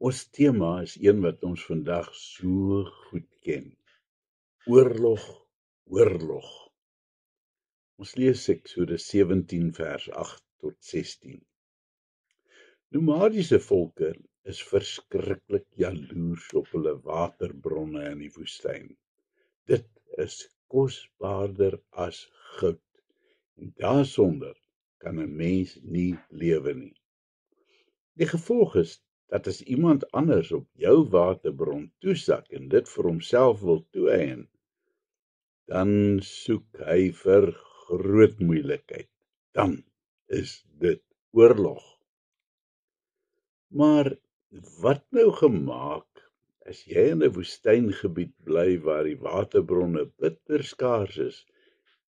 Ons tema is een wat ons vandag so goed ken. Oorlog, oorlog. Ons lees Eksodus 17 vers 8 tot 16. Nomadiese volke is verskriklik jaloers op hulle waterbronne in die woestyn. Dit is kosbaarder as goud. En daarsonder kan 'n mens nie lewe nie. Die gevolg is dat as iemand anders op jou waterbron toesak en dit vir homself wil toeëien, dan soek hy vir groot moeilikheid. Dan is dit oorlog. Maar wat nou gemaak as jy in 'n woestyngebied bly waar die waterbronne bitter skaars is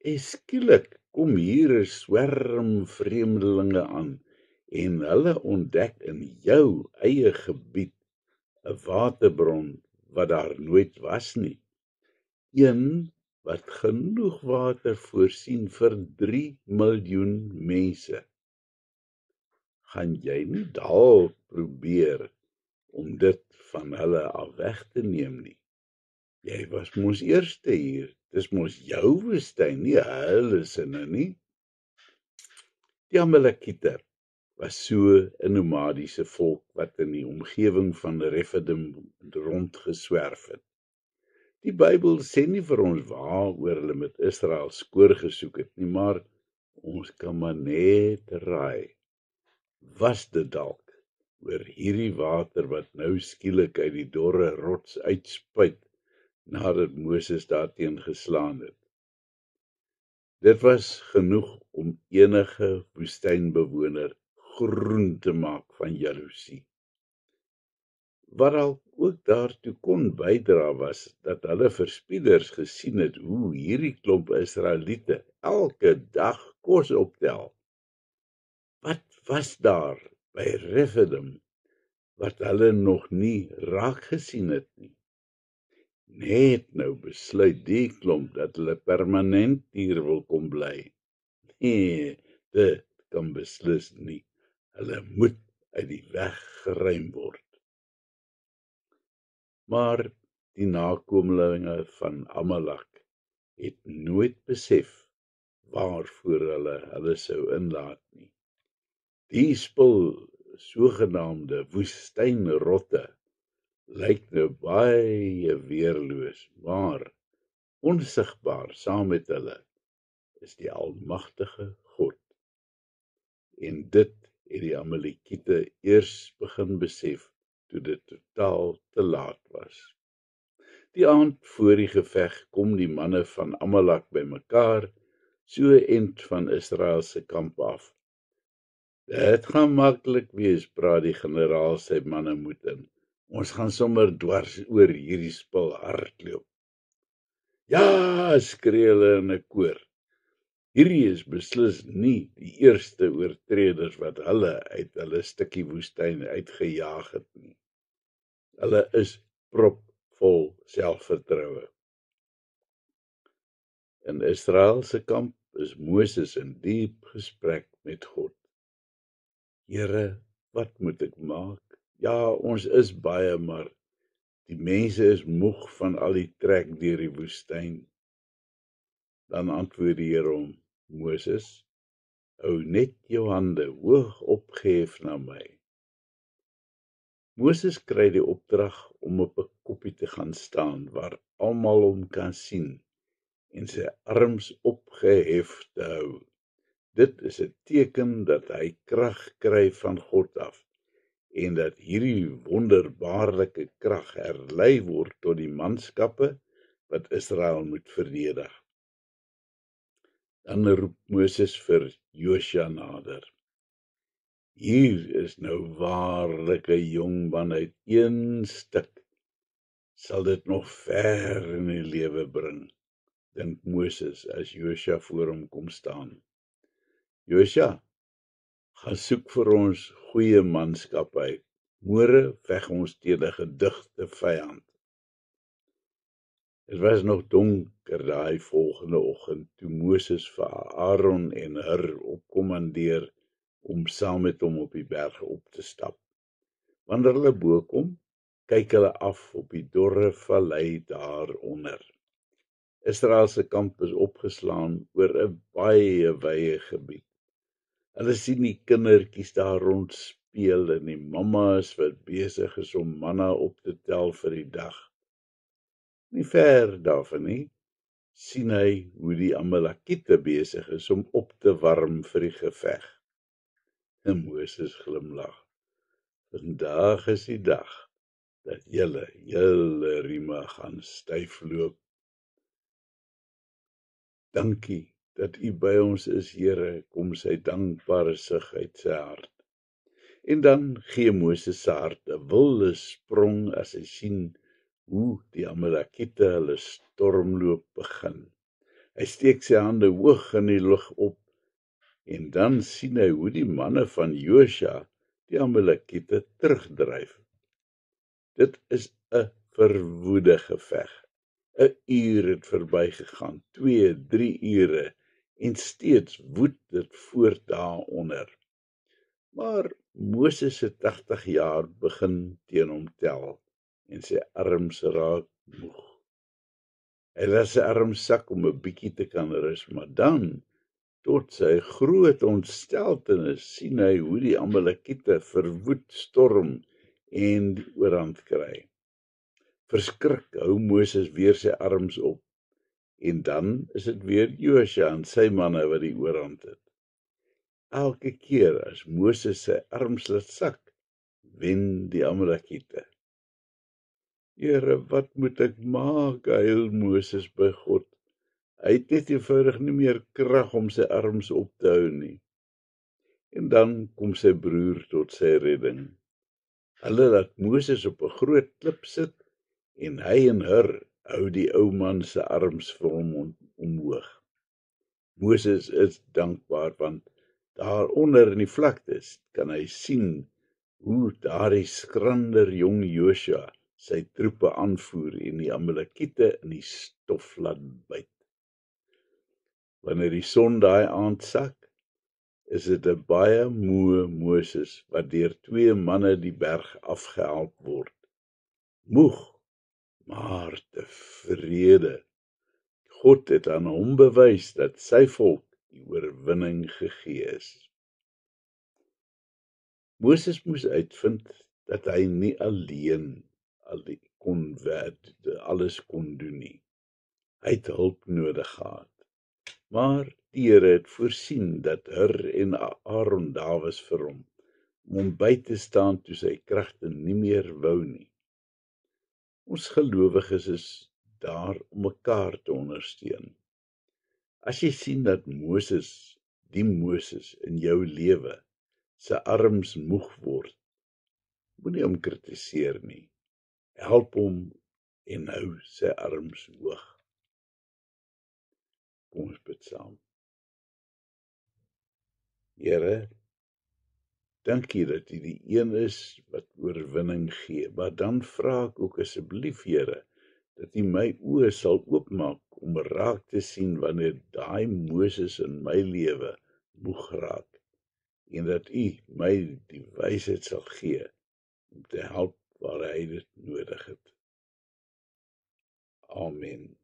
en skielik kom hier 'n swerm vreemdelinge aan en hulle ontdek in jou eie gebied 'n waterbron wat daar nooit was nie. Een wat genoeg water voorsien vir 3 miljoen mense. Gaan jy nie dalk probeer om dit van hulle af weg te neem nie? Jy was mos eerste hier, dis mos jou woestyn, nie hulle sinne nie. Die Amalekiete was so 'n nomadiese volk wat in die omgewing van Rephidim rondgeswerf het. Die Bybel sê nie vir ons waaroor hulle met Israel skoor gesoek het nie, maar ons kan maar net raai. Was dit dalk oor hierdie water wat nou skielik uit die dorre rots uitspuit nadat Moses daarteen geslaan het? Dit was genoeg om enige woestynbewoner groen te maak van jaloesie. Wat ook daartoe kon bydra was dat hulle verspieders gesien het hoe hierdie klomp Israeliete elke dag kos optel. Wat was daar by Rephidim wat hulle nog nie raak gesien het nie? Net nou besluit die klomp dat hulle permanent hier wil kom bly. Nee, dit kan beslis nie. Hulle moet uit die weg geruim word. Maar die nakomelinge van Amalek het nooit besef waarvoor hulle sou inlaat nie. Die spul sogenaamde woestynrotte lyk nou baie weerloos, maar onsigbaar saam met hulle is die almagtige God. En dit het die Amalekiete eers begin besef toe dit totaal te laat was. Die aand voor die geveg kom die manne van Amalek bymekaar, so end van Israel se kamp af. Dit gaan maklik wees, praat die generaal sy manne moed in. Ons gaan sommer dwars oor hierdie spul hardloop. Ja, skree hulle in 'n koor. Hierdie is beslis nie die eerste oortreders wat hulle uit hulle stukkie woestyn uitgejaag het nie. Hulle is propvol selfvertroue. In Israel se kamp is Moses in diep gesprek met God. Here, wat moet ek maak? Ja, ons is baie, maar die mense is moeg van al die trek deur die woestyn. Dan antwoord die Here hom, Moses, hou net jou hande hoog opgehef na my. Moses kry die opdrag om op 'n koppie te gaan staan waar almal hom kan sien en sy arms opgehef te hou. Dit is 'n teken dat hy krag kry van God af en dat hierdie wonderbaarlike krag herlei word tot die manskappe wat Israel moet verdedig. Dan roep Moses vir Josua nader. Hier is nou waarlik 'n jong man uit een stuk. Sal dit nog ver in die lewe bring, dink Moses as Josua voor hom kom staan. Josua, gaan soek vir ons goeie manskap uit. Môre veg ons teen 'n gedigte vyand. Dit was nog donker daai volgende oggend toe Moses vir Aaron en Hur opkommandeer om saam met hom op die berg op te stap. Wanneer hulle bo kom, kyk hulle af op die dorre vallei daaronder. Israel se kamp is opgeslaan oor 'n baie wye gebied. Hulle sien die kindertjies daar rond speel en die mammas wat besig is om manna op te tel vir die dag. Nie ver daarvan nie, sien hy hoe die Amalekiete besig is om op te warm vir die geveg. En Moses glimlag. Vandag is die dag dat julle rieme gaan styf loop. Dankie dat u by ons is, Here, kom sy dankbare sug uit sy hart. En dan gee Moses se hart 'n wilde sprong as hy sien hoe die Amalekiete hulle stormloop begin. Hy steek sy hande hoog in die lug op en dan sien hy hoe die manne van Josua die Amalekiete terugdryf. Dit is 'n verwoede geveg. 'n uur het verbygegaan, 2, 3 ure en steeds woed dit voort daaronder. Maar Moses se 80 jaar begin teen hom tel en sy arms raak moeg. Hy laat sy arms sak om 'n bietjie te kan rus, maar dan, tot sy groot ontsteltenis, sien hy hoe die Amalekiete verwoed storm en die oorhand kry. Verskrik hou Moses weer sy arms op, en dan is dit weer Josua en sy manne wat die oorhand het. Elke keer as Moses sy arms laat sak, wen die Amalekiete. Here, wat moet ek maak, huil Moses by God. Hy het net eenvoudig nie meer krag om sy arms op te hou nie. En dan kom sy broer tot sy redding. Hulle laat Moses op 'n groot klip sit en hy en Hur hou die ou man se arms vir hom omhoog. Moses is dankbaar want daaronder in die vlaktes kan hy sien hoe daardie skrander jong Josua sy troepe aanvoer en die Amalekiete in die stof laat byt. Wanneer die son daai aand sak, is dit 'n baie moe Moses wat deur 2 manne die berg afgehelp word. Moeg, maar tevrede. God het aan hom bewys dat sy volk die oorwinning gegee is. Moses moes uitvind dat hy nie alleen alles kon doen nie. Hy het hulp nodig gehad. Maar die Here het voorsien dat Hur en Aaron daar was vir hom, om hom by te staan toe sy kragte nie meer wou nie. Ons gelowiges is daar om mekaar te ondersteun. As jy sien dat Moses, die Moses in jou lewe, sy arms moeg word, moenie hom kritiseer nie. Help hom en hou sy arms hoog. Kom ons bid saam. Here, dankie dat U die een is wat oorwinning gee, maar dan vra ek ook asseblief, Here, dat U my oë sal oopmaak om raak te sien wanneer daai Moses in my lewe moeg raak, en dat U my die wysheid sal gee om te help waar hy dit nodig het. Amen.